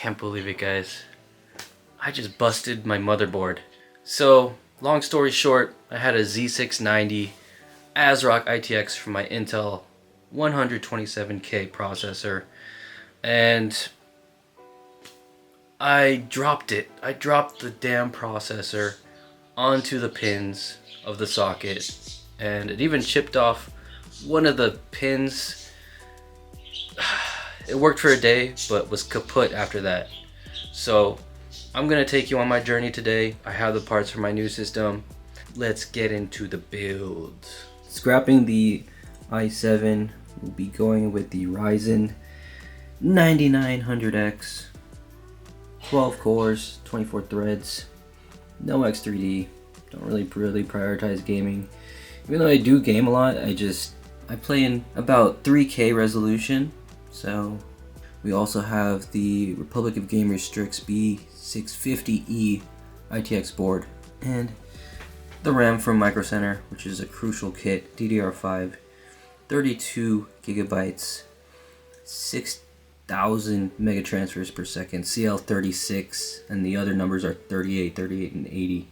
can't believe it, guys. I just busted my motherboard. So, long story short, I had a Z690 ASRock ITX from my Intel 127K processor, and I dropped it. I dropped the damn processor onto the pins of the socket, and it even chipped off one of the pins. It worked for a day, but was kaput after that. So I'm gonna take you on my journey today. I have the parts for my new system. Let's get into the build. Scrapping the i7, we'll be going with the Ryzen 9900X, 12 cores, 24 threads, no X3D. Don't really prioritize gaming. Even though I do game a lot, I play in about 3K resolution. So we also have the Republic of Gamers Strix B650E ITX board and the RAM from Micro Center, which is a crucial kit, DDR5, 32 gigabytes, 6,000 megatransfers per second, CL36, and the other numbers are 38, and 80.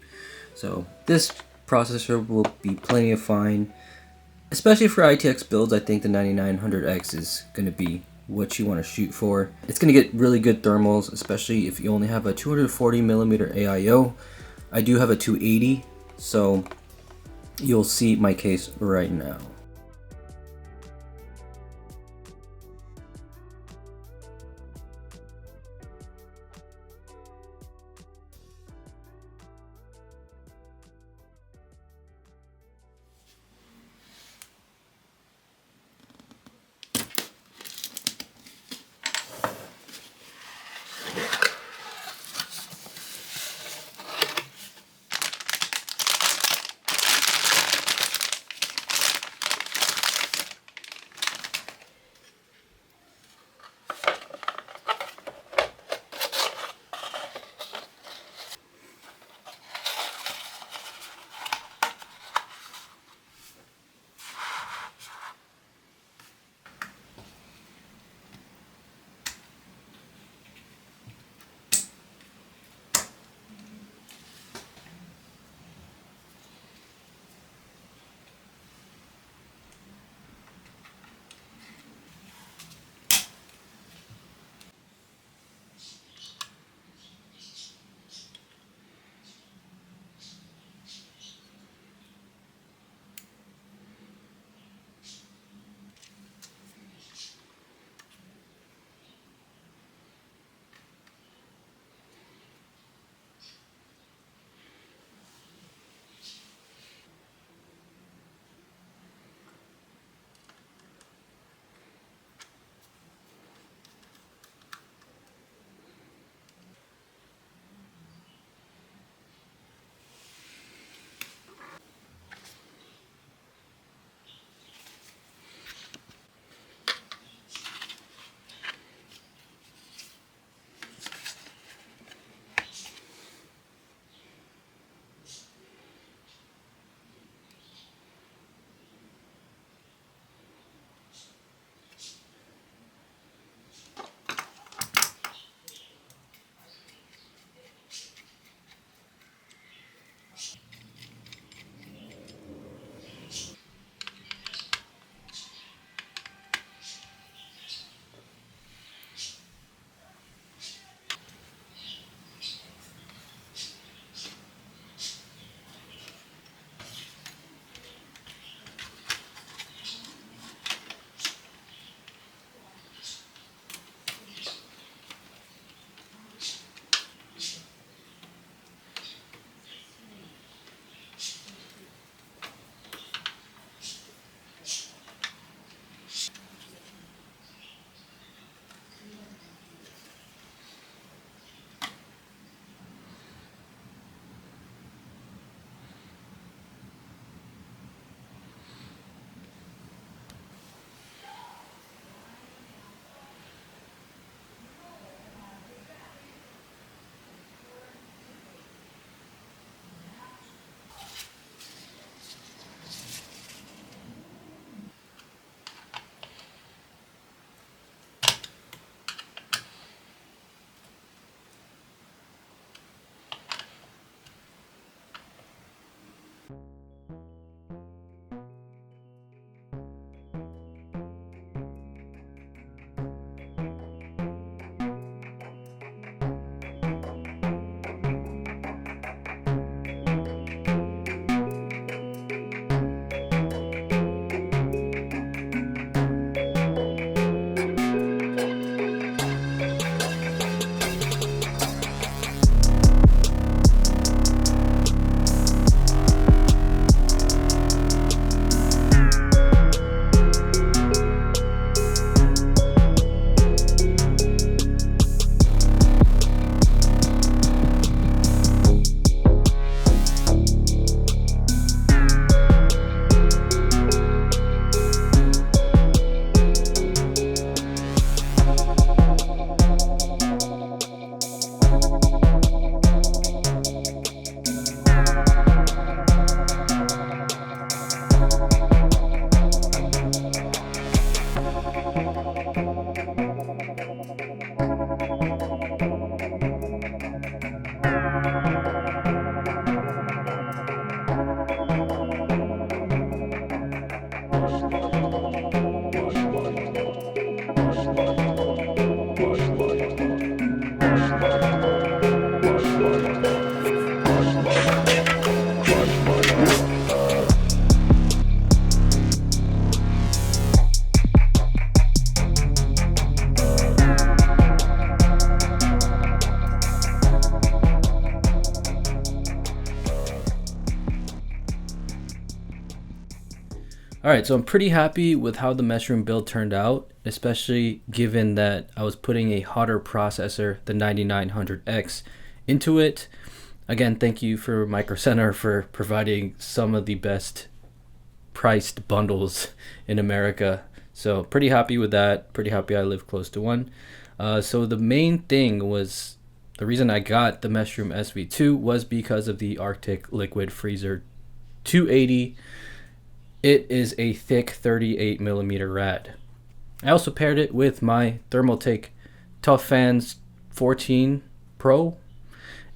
So this processor will be plenty of fine, especially for ITX builds. I think the 9900X is going to be what you want to shoot for. It's going to get really good thermals, especially if you only have a 240mm AIO. I do have a 280, so you'll see my case right now. Alright, so I'm pretty happy with how the Meshroom build turned out, especially given that I was putting a hotter processor, the 9900X, into it. Again, thank you for Micro Center for providing some of the best priced bundles in America. So pretty happy with that, pretty happy I live close to one. So the main thing was, the reason I got the Meshroom SV2 was because of the Arctic Liquid Freezer 280. It is a thick 38mm rad. I also paired it with my Thermaltake Tough Fans 14 Pro,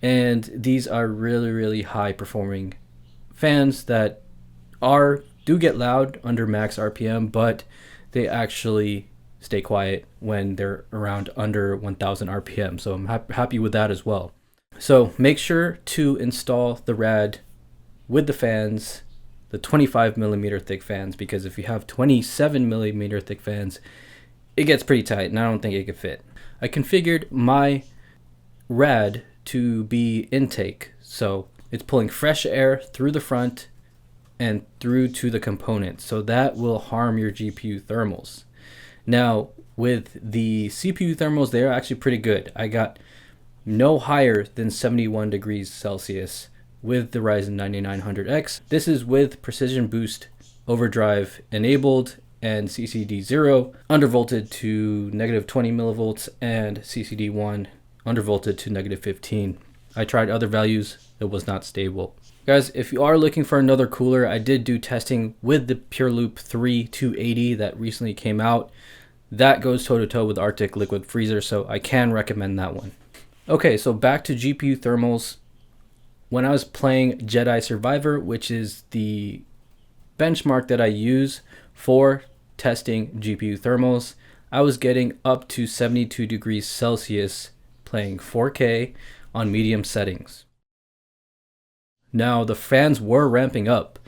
and these are really high performing fans that do get loud under max RPM, but they actually stay quiet when they're around under 1000 RPM. So I'm happy with that as well. So make sure to install the rad with the fans, the 25mm thick fans, because if you have 27mm thick fans, it gets pretty tight and I don't think it could fit. I configured my rad to be intake, so it's pulling fresh air through the front and through to the components, so that will harm your GPU thermals. Now with the CPU thermals, they're actually pretty good. I got no higher than 71 degrees Celsius with the Ryzen 9900X. This is with Precision Boost Overdrive enabled and CCD0 undervolted to -20 millivolts and CCD1 undervolted to -15. I tried other values, it was not stable. Guys, if you are looking for another cooler, I did do testing with the PureLoop 3 280 that recently came out. That goes toe to toe with Arctic Liquid Freezer, so I can recommend that one. Okay, so back to GPU thermals. When I was playing Jedi Survivor, which is the benchmark that I use for testing GPU thermals, I was getting up to 72 degrees Celsius playing 4K on medium settings. Now the fans were ramping up,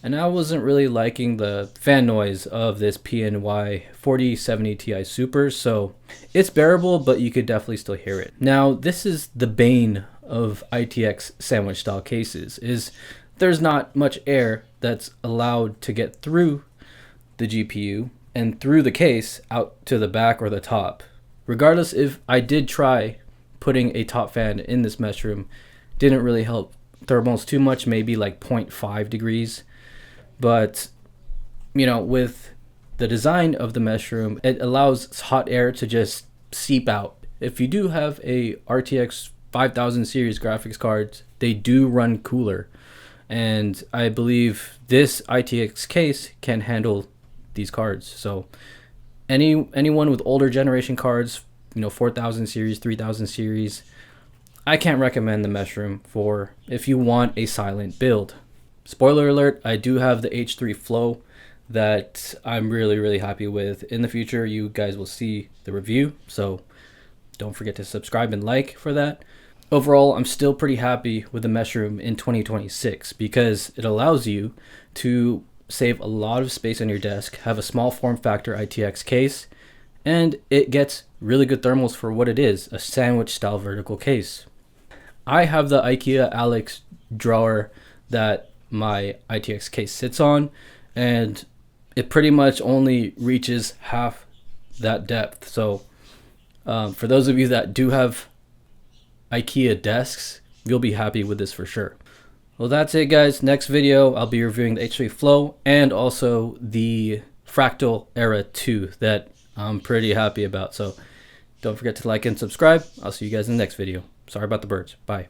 and I wasn't really liking the fan noise of this PNY 4070 Ti Super, so it's bearable, but you could definitely still hear it. Now this is the bane of ITX sandwich style cases, is there's not much air that's allowed to get through the GPU and through the case out to the back or the top. Regardless, if I did try putting a top fan in this Meshroom, didn't really help thermals too much, maybe like 0.5 degrees. But you know, with the design of the Meshroom, it allows hot air to just seep out. If you do have a RTX 5000 series graphics cards, they do run cooler, and I believe this ITX case can handle these cards. So anyone with older generation cards, you know, 4000 series, 3000 series, I can't recommend the Meshroom for if you want a silent build. Spoiler alert, I do have the H3 Flow that I'm really happy with. In the future, you guys will see the review, so don't forget to subscribe and like for that. Overall, I'm still pretty happy with the Meshroom in 2026 because it allows you to save a lot of space on your desk, have a small form factor ITX case, and it gets really good thermals for what it is, a sandwich style vertical case. I have the IKEA Alex drawer that my ITX case sits on, and it pretty much only reaches half that depth. So for those of you that do have IKEA desks, you'll be happy with this for sure. Well, that's it guys. Next video I'll be reviewing the H3 Flow and also the Fractal Era 2 that I'm pretty happy about. So don't forget to like and subscribe. I'll see you guys in the next video. Sorry about the birds. Bye.